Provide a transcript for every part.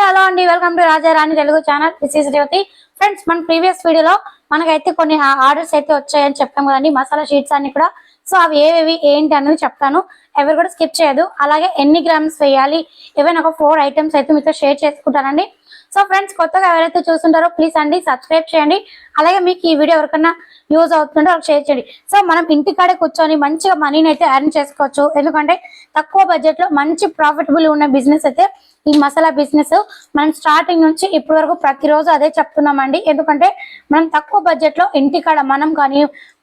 Hello అండి, welcome to Raja Rani Telugu channel. This is Revathi. Friends, మన previous వీడియోలో మనకైతే కొన్ని ఆర్డర్స్ అయితే వచ్చాయని చెప్పాం కదండి, మసాలా షీట్స్ అన్ని కూడా. సో అవి ఏవేవి ఏంటి అనేది చెప్తాను, ఎవరు కూడా స్కిప్ చేయదు. అలాగే ఎన్ని గ్రామ్స్ వేయాలి, ఏవైనా ఒక 4 ఐటమ్స్ అయితే మీతో షేర్ చేసుకుంటానండి. సో ఫ్రెండ్స్, కొత్తగా ఎవరైతే చూస్తుంటారో ప్లీజ్ అండి సబ్స్క్రైబ్ చేయండి. అలాగే మీకు ఈ వీడియో ఎవరికన్నా యూజ్ అవుతుందో వాళ్ళకి షేర్ చేయండి. సో మనం ఇంటికాడే కూర్చొని మంచిగా మనీని అయితే ఎర్న్ చేసుకోవచ్చు. ఎందుకంటే తక్కువ బడ్జెట్ లో మంచి ప్రాఫిటబుల్ ఉన్న బిజినెస్ అయితే ఈ మసాలా బిజినెస్. మనం స్టార్టింగ్ నుంచి ఇప్పటి వరకు ప్రతిరోజు అదే చెప్తున్నామండి. ఎందుకంటే మనం తక్కువ బడ్జెట్ లో ఇంటికాడ మనం కానీ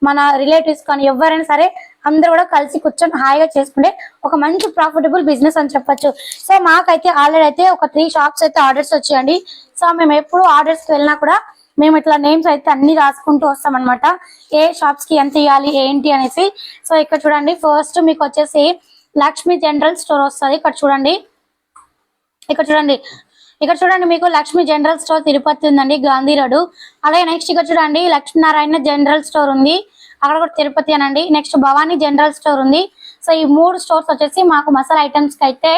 మన రిలేటివ్స్ కానీ ఎవరైనా సరే అందరూ కూడా కలిసి కూర్చొని హాయిగా చేసుకుంటే ఒక మంచి ప్రాఫిటబుల్ బిజినెస్ అని చెప్పొచ్చు. సో మాకైతే ఆల్రెడీ అయితే ఒక 3 షాప్స్ అయితే ఆర్డర్స్ వచ్చాయండి. సో మేము ఎప్పుడు ఆర్డర్స్ వెళ్ళినా కూడా మేము ఇట్లా నేమ్స్ అయితే అన్ని రాసుకుంటూ వస్తాం అనమాట, ఏ షాప్స్ కి ఎంత ఇవ్వాలి ఏంటి అనేసి. సో ఇక్కడ చూడండి, ఫస్ట్ మీకు వచ్చేసి లక్ష్మీ జనరల్ స్టోర్ వస్తుంది. ఇక్కడ చూడండి మీకు లక్ష్మీ జనరల్ స్టోర్ తిరుపతి ఉందండి, గాంధీ రోడ్. అలాగే నెక్స్ట్ ఇక్కడ చూడండి లక్ష్మీనారాయణ జనరల్ స్టోర్ ఉంది, అక్కడ కూడా తిరుపతి అనండి. నెక్స్ట్ భవానీ జనరల్ స్టోర్ ఉంది. సో ఈ 3 స్టోర్స్ వచ్చేసి మాకు మసాలా ఐటమ్స్ కి అయితే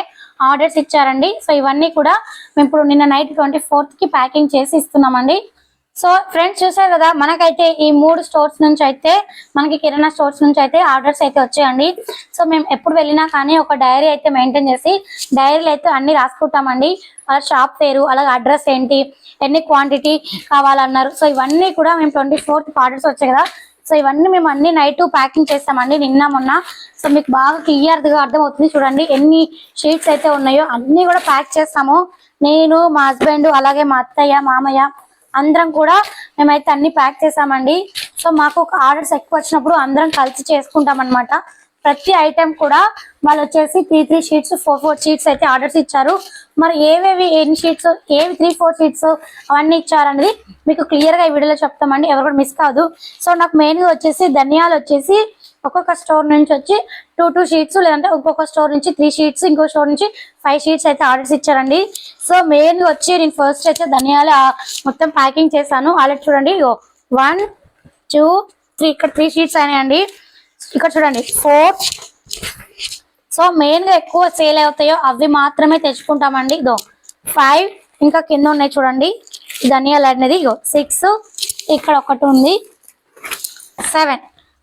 ఆర్డర్స్ ఇచ్చారండి. సో ఇవన్నీ కూడా మేము ఇప్పుడు నిన్న నైట్ 24th కి ప్యాకింగ్ చేసి ఇస్తున్నామండి. సో ఫ్రెండ్స్, చూసారు కదా, మనకైతే ఈ 3 స్టోర్స్ నుంచి అయితే మనకి కిరాణా స్టోర్స్ నుంచి అయితే ఆర్డర్స్ అయితే వచ్చాయండి. సో మేము ఎప్పుడు వెళ్ళినా కానీ ఒక డైరీ అయితే మెయింటైన్ చేసి డైరీలు అయితే అన్ని రాసుకుంటామండి. వాళ్ళ షాప్ పేరు, అలాగే అడ్రస్ ఏంటి, ఎన్ని క్వాంటిటీ కావాలన్నారు. సో ఇవన్నీ కూడా మేము 24th ఆర్డర్స్ వచ్చాయి కదా, సో ఇవన్నీ మేము అన్ని నైట్ ప్యాకింగ్ చేస్తామండి, నిన్న మొన్న. సో మీకు బాగా క్లియర్గా అర్థమవుతుంది. చూడండి ఎన్ని షీట్స్ అయితే ఉన్నాయో అన్ని కూడా ప్యాక్ చేస్తాము. నేను, మా హస్బెండ్, అలాగే మా అత్తయ్య, మామయ్య అందరం కూడా మేమైతే అన్ని ప్యాక్ చేసామండి. సో మాకు ఒక ఆర్డర్స్ ఎక్కువ వచ్చినప్పుడు అందరం కలిసి చేసుకుంటాం అనమాట. ప్రతి ఐటెం కూడా వాళ్ళు వచ్చేసి 3 షీట్స్ 4 షీట్స్ అయితే ఆర్డర్స్ ఇచ్చారు. మరి ఏవేవి ఎన్ని షీట్స్, ఏవి 3-4 షీట్స్ అవన్నీ ఇచ్చారనేది మీకు క్లియర్ గా ఈ వీడియోలో చెప్తామండి, ఎవరు కూడా మిస్ కాదు. సో నాకు మెయిన్ గా వచ్చేసి ధనియాలు వచ్చేసి ఒక్కొక్క స్టోర్ నుంచి వచ్చి 2 షీట్స్, లేదంటే ఒక్కొక్క స్టోర్ నుంచి 3 షీట్స్, ఇంకో స్టోర్ నుంచి 5 షీట్స్ అయితే ఆర్డర్స్ ఇచ్చారండి. సో మెయిన్ గా వచ్చి నేను ఫస్ట్ అయితే ధనియాలు మొత్తం ప్యాకింగ్ చేశాను. ఆల్రెడీ చూడండి 1, 2, 3 ఇక్కడ 3 షీట్స్ అయినాయండి. ఇక్కడ చూడండి 4. సో మెయిన్ గా ఎక్కువ సేల్ అవుతాయో అవి మాత్రమే తెచ్చుకుంటామండి. 5 ఇంకా కింద ఉన్నాయి చూడండి ధనియాలు అనేది. 6 ఇక్కడ ఒకటి ఉంది, 7.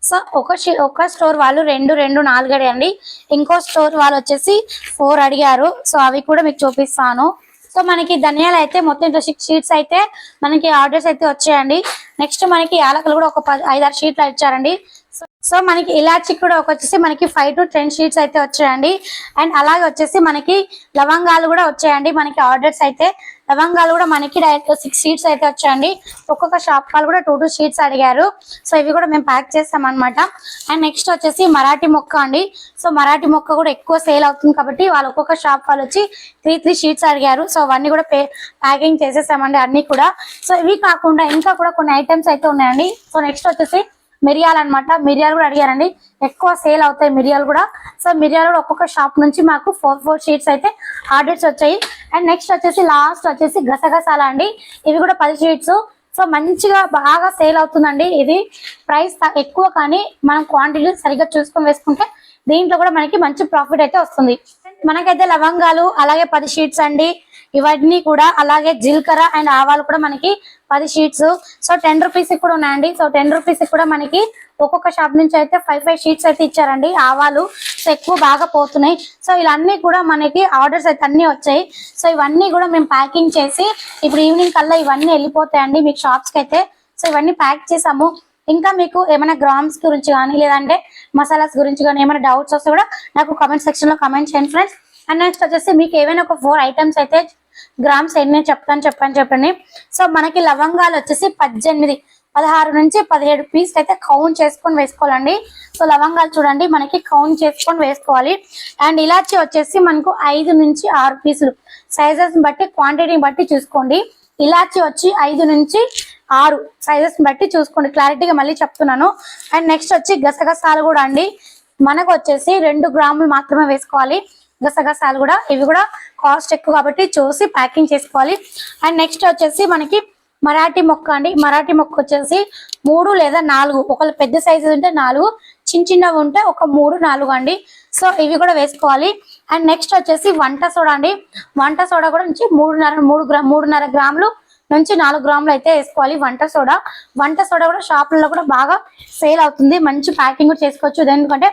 సో ఒక స్టోర్ వాళ్ళు 2, 4 అడిగండి. ఇంకో స్టోర్ వాళ్ళు వచ్చేసి 4 అడిగారు. సో అవి కూడా మీకు చూపిస్తాను. సో మనకి ధనియాలు అయితే మొత్తం 6 షీట్స్ అయితే మనకి ఆర్డర్స్ అయితే వచ్చాయండి. నెక్స్ట్ మనకి యాలకులు కూడా ఒక 5-6 షీట్లు ఇచ్చారండి. సో మనకి ఇలాచి కూడా వచ్చేసి మనకి 5 to 10 షీట్స్ అయితే వచ్చాయండి. అండ్ అలాగే వచ్చేసి మనకి లవంగాలు కూడా వచ్చాయండి. మనకి ఆర్డర్స్ అయితే లవంగాలు కూడా మనకి డైరెక్ట్ 6 షీట్స్ అయితే వచ్చాయండి. ఒక్కొక్క షాప్ వాళ్ళు కూడా 2 షీట్స్ అడిగారు. సో ఇవి కూడా మేము ప్యాక్ చేస్తాం అనమాట. అండ్ నెక్స్ట్ వచ్చేసి మరాఠీ మొక్క అండి. సో మరాఠీ మొక్క కూడా ఎక్కువ సేల్ అవుతుంది కాబట్టి వాళ్ళు ఒక్కొక్క షాప్ వాళ్ళు వచ్చి 3 షీట్స్ అడిగారు. సో అవన్నీ కూడా ప్యాకింగ్ చేసేసామండి అన్ని కూడా. సో ఇవి కాకుండా ఇంకా కూడా కొన్ని ఐటమ్స్ అయితే ఉన్నాయండి. సో నెక్స్ట్ వచ్చేసి మిరియాలు అనమాట. మిరియాలు కూడా అడిగారండి, ఎక్కువ సేల్ అవుతాయి మిరియాలు కూడా. సో మిరియాలు కూడా ఒక్కొక్క షాప్ నుంచి మాకు 4 షీట్స్ అయితే ఆర్డర్స్ వచ్చాయి. అండ్ నెక్స్ట్ వచ్చేసి లాస్ట్ వచ్చేసి గసగసాల అండి. ఇవి కూడా 10 షీట్స్. సో మంచిగా బాగా సేల్ అవుతుందండి. ఇది ప్రైస్ ఎక్కువ కానీ మనం క్వాంటిటీ సరిగ్గా చూసుకొని వేసుకుంటే దీంట్లో కూడా మనకి మంచి ప్రాఫిట్ అయితే వస్తుంది. మనకైతే లవంగాలు అలాగే 10 షీట్స్ అండి ఇవన్నీ కూడా. అలాగే జీలకర్ర అండ్ ఆవాలు కూడా మనకి 10 షీట్స్. సో 10 రూపీస్ కూడా ఉన్నాయండి. సో 10 రూపీస్ కూడా మనకి ఒక్కొక్క షాప్ నుంచి అయితే 5 షీట్స్ అయితే ఇచ్చారండి ఆవాలు. సో ఎక్కువ బాగా పోతున్నాయి. సో ఇవన్నీ కూడా మనకి ఆర్డర్స్ అయితే అన్ని వచ్చాయి. సో ఇవన్నీ కూడా మేము ప్యాకింగ్ చేసి ఇప్పుడు ఈవినింగ్ కల్లా ఇవన్నీ వెళ్ళిపోతాయండి మీకు షాప్స్ కి అయితే. సో ఇవన్నీ ప్యాక్ చేసాము. ఇంకా మీకు ఏమైనా గ్రామ్స్ గురించి కానీ లేదంటే మసాలాస్ గురించి కానీ ఏమైనా డౌట్స్ వస్తే కూడా నాకు కామెంట్ సెక్షన్ లో కామెంట్ చేయండి ఫ్రెండ్స్. అండ్ నెక్స్ట్ వచ్చేసి మీకు ఏమైనా ఒక 4 ఐటమ్స్ అయితే గ్రామ్స్ ఎన్ని చెప్పండి. సో మనకి లవంగాలు వచ్చేసి 16 నుంచి 17 పీస్ అయితే కౌంట్ చేసుకొని వేసుకోవాలండి. సో లవంగాలు చూడండి మనకి కౌంట్ చేసుకొని వేసుకోవాలి. అండ్ ఇలాచి వచ్చేసి మనకు 5 నుంచి 6 పీసులు, సైజెస్ బట్టి క్వాంటిటీని బట్టి చూసుకోండి. ఇలాచి వచ్చి 5 నుంచి 6 సైజెస్ బట్టి చూసుకోండి, క్లారిటీగా మళ్ళీ చెప్తున్నాను. అండ్ నెక్స్ట్ వచ్చి గసగసాలు కూడా అండి, మనకు వచ్చేసి 2 గ్రాములు మాత్రమే వేసుకోవాలి గసగసాలు కూడా. ఇవి కూడా కాస్ట్ ఎక్కువ కాబట్టి చూసి ప్యాకింగ్ చేసుకోవాలి. అండ్ నెక్స్ట్ వచ్చేసి మనకి మరాఠీ మొక్క అండి. మరాఠీ మొక్క వచ్చేసి 3 లేదా 4, ఒకళ్ళు పెద్ద సైజు ఉంటే 4, చిన్నవి ఉంటే ఒక 3-4 అండి. సో ఇవి కూడా వేసుకోవాలి. అండ్ నెక్స్ట్ వచ్చేసి వంట సోడా అండి. వంట సోడా కూడా నుంచి 3.5 గ్రాములు నుంచి 4 గ్రాములు అయితే వేసుకోవాలి వంట సోడా. వంట సోడా కూడా షాపులలో కూడా బాగా సేల్ అవుతుంది, మంచి ప్యాకింగ్ కూడా చేసుకోవచ్చు. ఎందుకంటే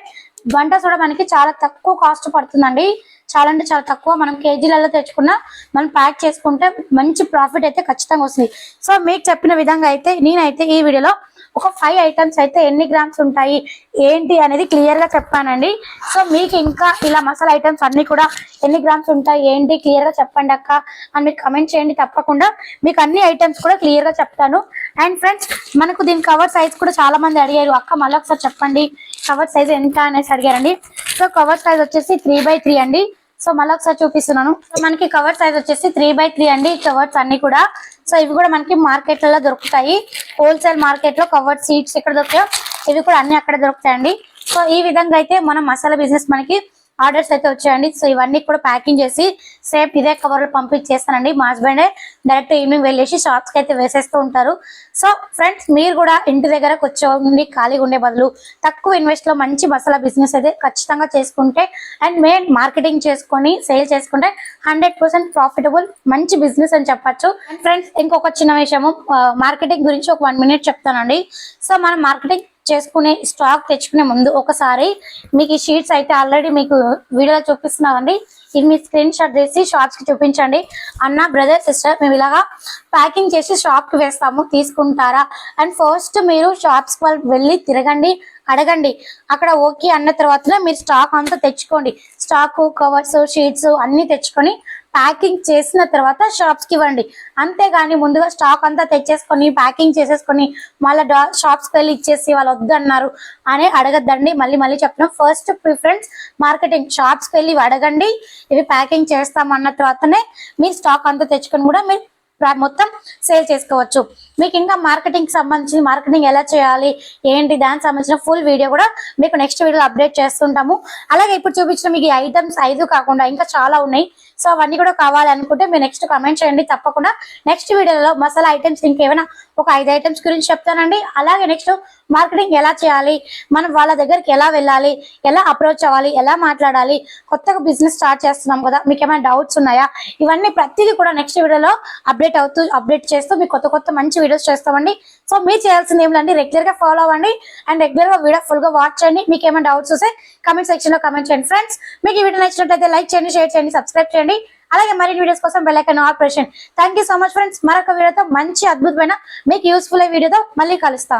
వంట సోడా మనకి చాలా తక్కువ కాస్ట్ పడుతుందండి, చాలా అంటే చాలా తక్కువ. మనం కేజీలలో తెచ్చుకున్నా మనం ప్యాక్ చేసుకుంటే మంచి ప్రాఫిట్ అయితే ఖచ్చితంగా వస్తుంది. సో మీకు చెప్పిన విధంగా అయితే నేనైతే ఈ వీడియోలో ఒక 5 ఐటమ్స్ అయితే ఎన్ని గ్రామ్స్ ఉంటాయి ఏంటి అనేది క్లియర్ గా చెప్పానండి. సో మీకు ఇంకా ఇలా మసాలా ఐటమ్స్ అన్ని కూడా ఎన్ని గ్రామ్స్ ఉంటాయి ఏంటి క్లియర్ గా చెప్పండి అక్క అని మీరు కమెంట్ చేయండి. తప్పకుండా మీకు అన్ని ఐటమ్స్ కూడా క్లియర్ గా చెప్తాను. అండ్ ఫ్రెండ్స్ మనకు దీని కవర్ సైజ్ కూడా చాలా మంది అడిగారు, అక్క మళ్ళీ ఒకసారి చెప్పండి కవర్ సైజ్ ఎంత అనేసి అడిగారండి. సో కవర్ సైజ్ వచ్చేసి 3x3 అండి. సో మళ్ళీ ఒకసారి చూపిస్తున్నాను. సో మనకి కవర్ సైజ్ వచ్చేసి 3x3 అండి కవర్స్ అన్ని కూడా. సో ఇవి కూడా మనకి మార్కెట్లలో దొరుకుతాయి, హోల్సేల్ మార్కెట్ లో కవర్ సీట్స్ ఎక్కడ దొరుకుతాయో ఇవి కూడా అన్ని అక్కడ దొరుకుతాయండి. సో ఈ విధంగా అయితే మనం మసాలా బిజినెస్ మనకి ఆర్డర్స్ అయితే వచ్చాయండి. సో ఇవన్నీ కూడా ప్యాకింగ్ చేసి సేమ్ ఇదే కవర్ లో పంపించేస్తానండి. మా హస్బెండ్ డైరెక్ట్ ఈవినింగ్ వెళ్ళేసి షాప్స్ కి అయితే వేసేస్తూ ఉంటారు. సో ఫ్రెండ్స్ మీరు కూడా ఇంటి దగ్గరకు వచ్చి ఖాళీగా ఉండే బదులు తక్కువ ఇన్వెస్ట్ లో మంచి మసాలా బిజినెస్ అయితే ఖచ్చితంగా చేసుకుంటే అండ్ మెయిన్ మార్కెటింగ్ చేసుకొని సేల్ చేసుకుంటే 100% ప్రాఫిటబుల్ మంచి బిజినెస్ అని చెప్పొచ్చు. ఫ్రెండ్స్ ఇంకొక చిన్న విషయము, మార్కెటింగ్ గురించి ఒక 1 మినిట్ చెప్తానండి. సో మనం మార్కెటింగ్ చేసుకునే స్టాక్ తెచ్చుకునే ముందు ఒకసారి మీకు ఈ షీట్స్ అయితే ఆల్రెడీ మీకు వీడియోలో చూపిస్తున్నామండి, ఇది మీ స్క్రీన్ షాట్ చేసి షాప్స్ కి చూపించండి. అన్న బ్రదర్ సిస్టర్ మేము ఇలాగా ప్యాకింగ్ చేసి షాప్ కి వేస్తాము తీసుకుంటారా అండ్ ఫస్ట్ మీరు షాప్స్ కి వెళ్ళి తిరగండి, అడగండి. అక్కడ ఓకే అన్న తర్వాతనే మీరు స్టాక్ అంతా తెచ్చుకోండి. స్టాక్ కవర్స్ షీట్స్ అన్ని తెచ్చుకొని ప్యాకింగ్ చేసిన తర్వాత షాప్స్ కి ఇవ్వండి. అంతేగాని ముందుగా స్టాక్ అంతా తెచ్చేసుకొని ప్యాకింగ్ చేసేసుకొని మళ్ళీ షాప్స్ కి వెళ్ళి ఇచ్చేసి వాళ్ళు వద్దన్నారు అని అడగద్దండి. మళ్ళీ చెప్తున్నాం, ఫస్ట్ ప్రిఫరెన్స్ మార్కెటింగ్. షాప్స్ కి వెళ్ళి అడగండి, ఇవి ప్యాకింగ్ చేస్తామన్న తర్వాతనే మీరు స్టాక్ అంతా తెచ్చుకొని కూడా మీరు మొత్తం సేల్ చేసుకోవచ్చు. మీకు ఇంకా మార్కెటింగ్ సంబంధించి మార్కెటింగ్ ఎలా చేయాలి ఏంటి దానికి సంబంధించిన ఫుల్ వీడియో కూడా మీకు నెక్స్ట్ వీడియోలో అప్డేట్ చేస్తుంటాము. అలాగే ఇప్పుడు చూపించిన మీకు ఈ ఐటమ్స్ 5 కాకుండా ఇంకా చాలా ఉన్నాయి. సో అవన్నీ కూడా కావాలనుకుంటే మీరు నెక్స్ట్ కమెంట్ చేయండి. తప్పకుండా నెక్స్ట్ వీడియోలో మసాలా ఐటమ్స్ ఇంకేమైనా ఒక 5 ఐటమ్స్ గురించి చెప్తానండి. అలాగే నెక్స్ట్ మార్కెటింగ్ ఎలా చేయాలి, మనం వాళ్ళ దగ్గరికి ఎలా వెళ్ళాలి, ఎలా అప్రోచ్ అవ్వాలి, ఎలా మాట్లాడాలి, కొత్తగా బిజినెస్ స్టార్ట్ చేస్తున్నాం కదా మీకు ఏమైనా డౌట్స్ ఉన్నాయా, ఇవన్నీ ప్రతిదీ కూడా నెక్స్ట్ వీడియోలో అప్డేట్ చేస్తూ మీకు కొత్త మంచి వీడియోస్ చేస్తామండి. సో మీరు చేయాల్సింది ఏమిటంటే రెగ్యులర్ గా ఫాలో అవ్వండి అండ్ రెగ్యులర్ గా వీడియో ఫుల్ గా వాచ్ చేయండి. మీకు ఏమైనా డౌట్స్ వస్తే కమెంట్ సెక్షన్ లో కమెంట్ చేయండి. ఫ్రెండ్స్ మీకు ఈ వీడియో నచ్చినట్లయితే లైక్ చేయండి, షేర్ చేయండి, సబ్స్క్రైబ్ చేయండి. అలాగే మరిన్ని వీడియోస్ కోసం బెల్ ఐకాన్ ఆల్ ప్రెస్ చేయండి. Thank you so much friends. మరొక వీడియోతో మంచి అద్భుతమైన మీకు యూస్ఫుల్ వీడియోతో మళ్ళీ కలుస్తా.